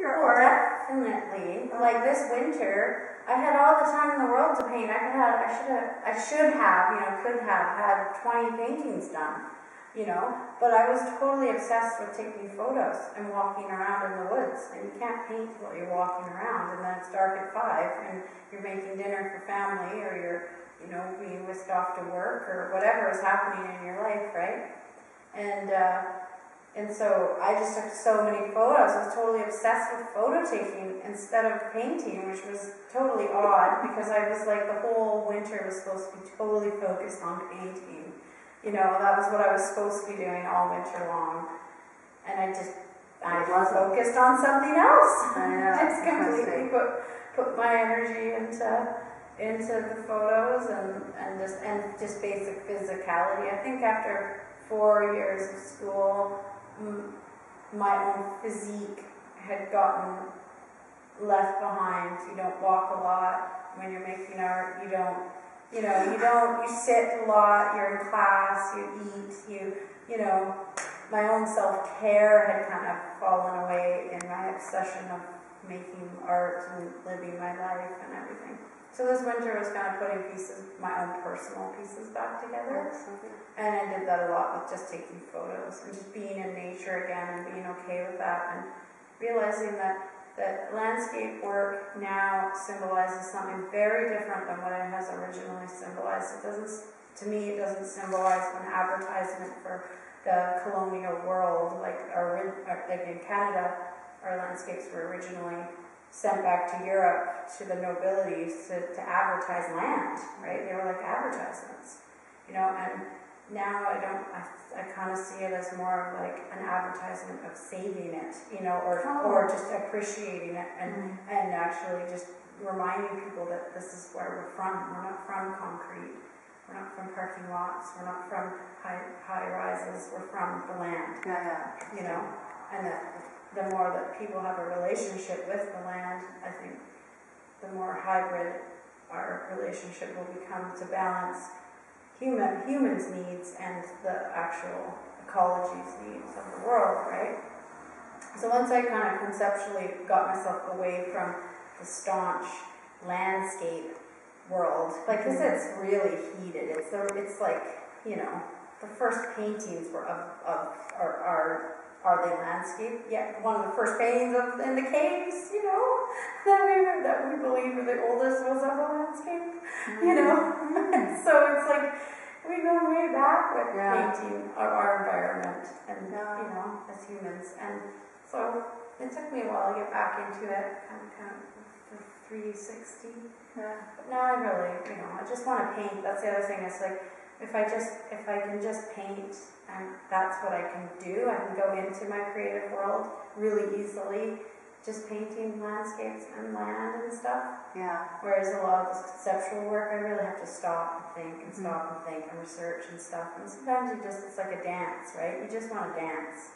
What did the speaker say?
Well, definitely. Like this winter, I had all the time in the world to paint. I should have, could have had 20 paintings done, But I was totally obsessed with taking photos and walking around in the woods. And you can't paint while you're walking around, and then it's dark at 5, and you're making dinner for family, or you're, being whisked off to work, or whatever is happening in your life, right? And so I just took so many photos. I was totally obsessed with photo taking instead of painting, which was totally odd because I was like, the whole winter was supposed to be totally focused on painting. That was what I was supposed to be doing all winter long. And I focused on something else. Just completely put my energy into the photos and just basic physicality. I think after 4 years of school, my own physique had gotten left behind. You don't walk a lot when you're making art. You sit a lot, you're in class, you eat, my own self-care had kind of fallen away in my obsession of making art and living my life and everything. So this winter was kind of putting my own personal pieces back together. And I did that a lot with just taking photos and just being in nature again and being okay with that and realizing that landscape work now symbolizes something very different than what it has originally symbolized. To me, it doesn't symbolize an advertisement for the colonial world, like in Canada, our landscapes were originally sent back to Europe to the nobility to advertise land, right? They were like advertisements, and now I kind of see it as more of like an advertisement of saving it, or just appreciating it and actually just reminding people that this is where we're from. We're not from concrete. We're not from parking lots. We're not from high rises. We're from the land. And that the more that people have a relationship with the land, I think the more hybrid our relationship will become to balance humans' needs and the actual ecology's needs of the world, right? So once I kind of conceptually got myself away from the staunch landscape world, because it's really heated. It's like, the first paintings were are they landscape? Yeah, one of the first paintings in the caves, that we believe are the oldest was of a landscape, So it's like we go way back with painting our environment and as humans. And so it took me a while to get back into it, kind of the 360. But now I really, I just want to paint. That's the other thing. It's like if I can just paint, and that's what I can do. I can go into my creative world really easily, just painting landscapes and land and stuff. Yeah. Whereas a lot of this conceptual work, I really have to stop and think and research and stuff. And sometimes it's like a dance, right? You just want to dance.